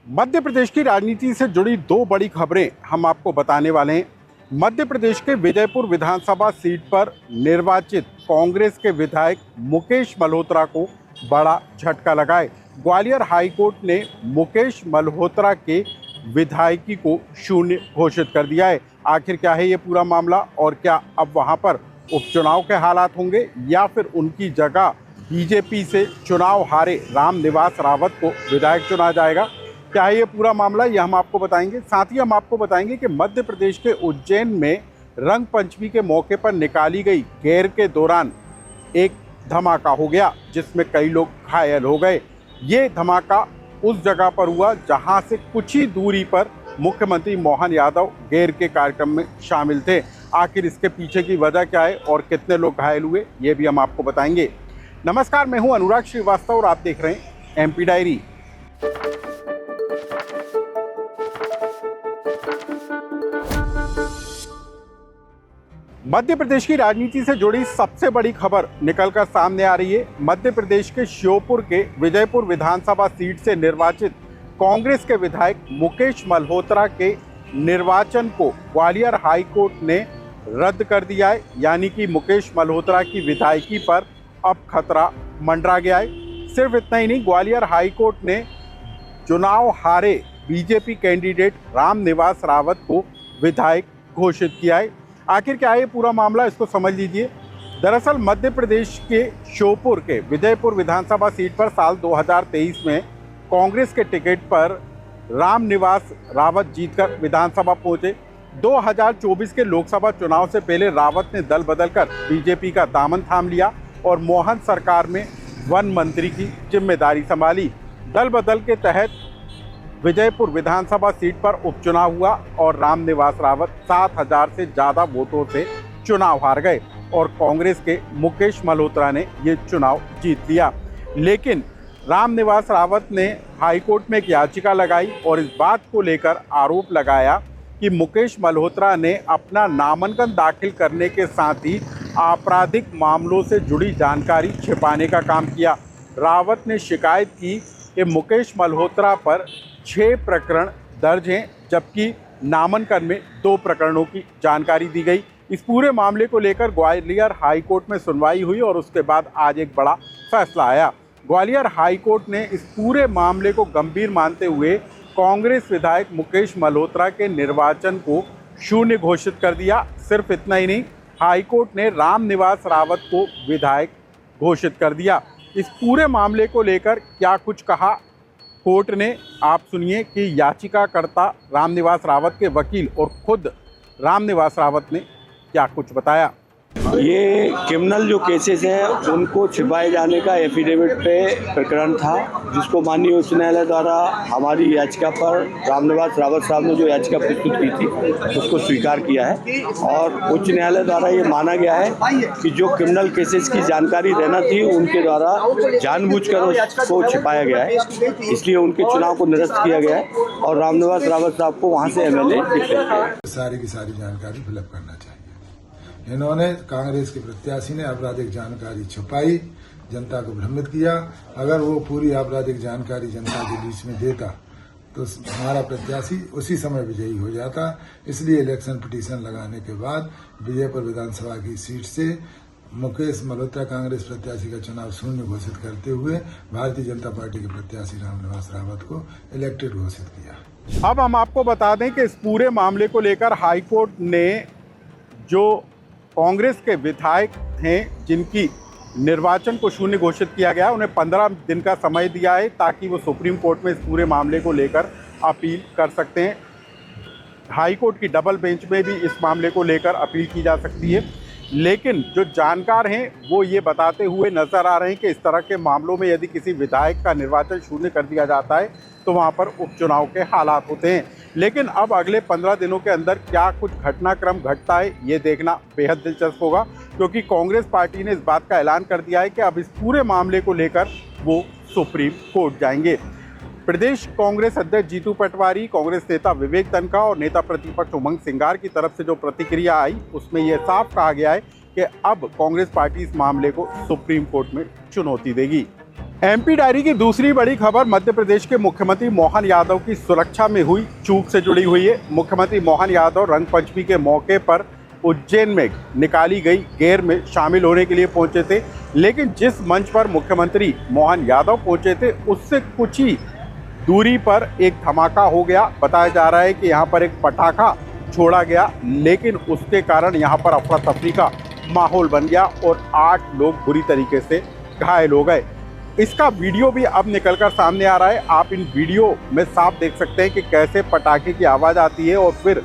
मध्य प्रदेश की राजनीति से जुड़ी दो बड़ी खबरें हम आपको बताने वाले हैं। मध्य प्रदेश के विजयपुर विधानसभा सीट पर निर्वाचित कांग्रेस के विधायक मुकेश मल्होत्रा को बड़ा झटका लगा है। ग्वालियर हाईकोर्ट ने मुकेश मल्होत्रा के विधायकी को शून्य घोषित कर दिया है। आखिर क्या है ये पूरा मामला और क्या अब वहां पर उपचुनाव के हालात होंगे या फिर उनकी जगह बीजेपी से चुनाव हारे रामनिवास रावत को विधायक चुना जाएगा? क्या है ये पूरा मामला, ये हम आपको बताएंगे। साथ ही हम आपको बताएंगे कि मध्य प्रदेश के उज्जैन में रंग पंचमी के मौके पर निकाली गई गेर के दौरान एक धमाका हो गया जिसमें कई लोग घायल हो गए। ये धमाका उस जगह पर हुआ जहां से कुछ ही दूरी पर मुख्यमंत्री मोहन यादव गेर के कार्यक्रम में शामिल थे। आखिर इसके पीछे की वजह क्या है और कितने लोग घायल हुए, ये भी हम आपको बताएंगे। नमस्कार, मैं हूं अनुराग श्रीवास्तव और आप देख रहे हैं एमपी डायरी। मध्य प्रदेश की राजनीति से जुड़ी सबसे बड़ी खबर निकलकर सामने आ रही है। मध्य प्रदेश के श्योपुर के विजयपुर विधानसभा सीट से निर्वाचित कांग्रेस के विधायक मुकेश मल्होत्रा के निर्वाचन को ग्वालियर हाईकोर्ट ने रद्द कर दिया है। यानी कि मुकेश मल्होत्रा की विधायकी पर अब खतरा मंडरा गया है। सिर्फ इतना ही नहीं, ग्वालियर हाईकोर्ट ने चुनाव हारे बीजेपी कैंडिडेट रामनिवास रावत को विधायक घोषित किया है। आखिर क्या है पूरा मामला, इसको समझ लीजिए। दरअसल मध्य प्रदेश के श्योपुर के विजयपुर विधानसभा सीट पर साल 2023 में कांग्रेस के टिकट पर रामनिवास रावत जीतकर विधानसभा पहुंचे। 2024 के लोकसभा चुनाव से पहले रावत ने दल बदलकर बीजेपी का दामन थाम लिया और मोहन सरकार में वन मंत्री की जिम्मेदारी संभाली। दल बदल के तहत विजयपुर विधानसभा सीट पर उपचुनाव हुआ और रामनिवास रावत 7,000 से ज़्यादा वोटों से चुनाव हार गए और कांग्रेस के मुकेश मल्होत्रा ने ये चुनाव जीत लिया। लेकिन रामनिवास रावत ने हाईकोर्ट में एक याचिका लगाई और इस बात को लेकर आरोप लगाया कि मुकेश मल्होत्रा ने अपना नामांकन दाखिल करने के साथ ही आपराधिक मामलों से जुड़ी जानकारी छिपाने का काम किया। रावत ने शिकायत की कि मुकेश मल्होत्रा पर 6 प्रकरण दर्ज हैं, जबकि नामांकन में 2 प्रकरणों की जानकारी दी गई। इस पूरे मामले को लेकर ग्वालियर हाईकोर्ट में सुनवाई हुई और उसके बाद आज एक बड़ा फैसला आया। ग्वालियर हाईकोर्ट ने इस पूरे मामले को गंभीर मानते हुए कांग्रेस विधायक मुकेश मल्होत्रा के निर्वाचन को शून्य घोषित कर दिया। सिर्फ इतना ही नहीं, हाईकोर्ट ने रामनिवास रावत को विधायक घोषित कर दिया। इस पूरे मामले को लेकर क्या कुछ कहा कोर्ट ने, आप सुनिए कि याचिकाकर्ता रामनिवास रावत के वकील और खुद रामनिवास रावत ने क्या कुछ बताया। ये क्रिमिनल जो केसेस हैं उनको छिपाए जाने का एफिडेविट पे प्रकरण था, जिसको माननीय उच्च न्यायालय द्वारा हमारी याचिका पर रामनिवास रावत साहब ने जो याचिका प्रस्तुत की थी उसको स्वीकार किया है और उच्च न्यायालय द्वारा ये माना गया है कि जो क्रिमिनल केसेस की जानकारी रहना थी उनके द्वारा जानबूझकर उसको छिपाया गया है, इसलिए उनके चुनाव को निरस्त किया गया है और रामनिवास रावत साहब को वहाँ से MLA सारी की सारी जानकारी फिलअप करना चाहिए। इन्होंने कांग्रेस के प्रत्याशी ने आपराधिक जानकारी छुपाई, जनता को भ्रमित किया। अगर वो पूरी आपराधिक जानकारी जनता के बीच में देता तो हमारा प्रत्याशी उसी समय विजयी हो जाता। इसलिए इलेक्शन पिटीशन लगाने के बाद विजयपुर विधानसभा की सीट से मुकेश मल्होत्रा कांग्रेस प्रत्याशी का चुनाव शून्य घोषित करते हुए भारतीय जनता पार्टी के प्रत्याशी रामनिवास रावत को इलेक्टेड घोषित किया। अब हम आपको बता दें कि इस पूरे मामले को लेकर हाईकोर्ट ने जो कांग्रेस के विधायक हैं जिनकी निर्वाचन को शून्य घोषित किया गया, उन्हें 15 दिन का समय दिया है ताकि वो सुप्रीम कोर्ट में इस पूरे मामले को लेकर अपील कर सकते हैं। हाईकोर्ट की डबल बेंच में भी इस मामले को लेकर अपील की जा सकती है। लेकिन जो जानकार हैं वो ये बताते हुए नजर आ रहे हैं कि इस तरह के मामलों में यदि किसी विधायक का निर्वाचन शून्य कर दिया जाता है तो वहाँ पर उपचुनाव के हालात होते हैं। लेकिन अब अगले 15 दिनों के अंदर क्या कुछ घटनाक्रम घटता है ये देखना बेहद दिलचस्प होगा, क्योंकि कांग्रेस पार्टी ने इस बात का ऐलान कर दिया है कि अब इस पूरे मामले को लेकर वो सुप्रीम कोर्ट जाएंगे। प्रदेश कांग्रेस अध्यक्ष जीतू पटवारी, कांग्रेस नेता विवेक तनखा और नेता प्रतिपक्ष उमंग सिंगार की तरफ से जो प्रतिक्रिया आई उसमें यह साफ कहा गया है कि अब कांग्रेस पार्टी इस मामले को सुप्रीम कोर्ट में चुनौती देगी। एमपी डायरी की दूसरी बड़ी खबर मध्य प्रदेश के मुख्यमंत्री मोहन यादव की सुरक्षा में हुई चूक से जुड़ी हुई है। मुख्यमंत्री मोहन यादव रंग पंचमी के मौके पर उज्जैन में निकाली गई गेर में शामिल होने के लिए पहुंचे थे, लेकिन जिस मंच पर मुख्यमंत्री मोहन यादव पहुंचे थे उससे कुछ ही दूरी पर एक धमाका हो गया। बताया जा रहा है कि यहां पर एक पटाखा छोड़ा गया, लेकिन उसके कारण यहां पर अफरा तफरी का माहौल बन गया और 8 लोग बुरी तरीके से घायल हो गए। इसका वीडियो भी अब निकलकर सामने आ रहा है। आप इन वीडियो में साफ देख सकते हैं कि कैसे पटाखे की आवाज़ आती है और फिर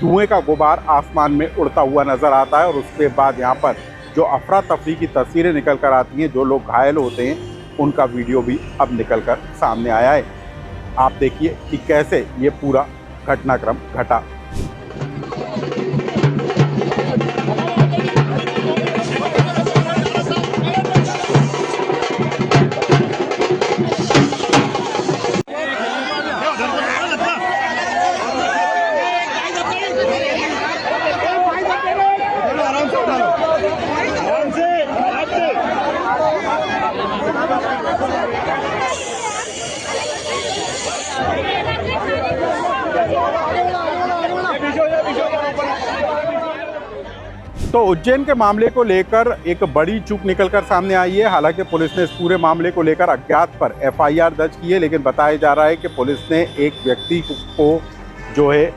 धुएं का गुबार आसमान में उड़ता हुआ नजर आता है और उसके बाद यहाँ पर जो अफरा तफरी की तस्वीरें निकल कर आती हैं, जो लोग घायल होते हैं, उनका वीडियो भी अब निकल कर सामने आया है। आप देखिए कि कैसे ये पूरा घटनाक्रम घटा। तो उज्जैन के मामले को लेकर एक बड़ी चूक निकलकर सामने आई है। हालांकि पुलिस ने इस पूरे मामले को लेकर अज्ञात पर एफआईआर दर्ज की है, लेकिन बताया जा रहा है कि पुलिस ने एक व्यक्ति को जो है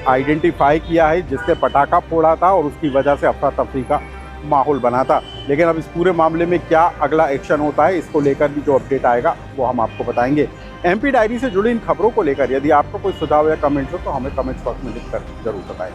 आइडेंटिफाई किया है जिसने पटाखा फोड़ा था और उसकी वजह से अफरा तफरी का माहौल बना था। लेकिन अब इस पूरे मामले में क्या अगला एक्शन होता है, इसको लेकर भी जो अपडेट आएगा वो हम आपको बताएंगे। एमपी डायरी से जुड़ी इन खबरों को लेकर यदि आपको कोई सुझाव या कमेंट्स हो तो हमें कमेंट्स बॉक्स में लिखकर जरूर बताएं।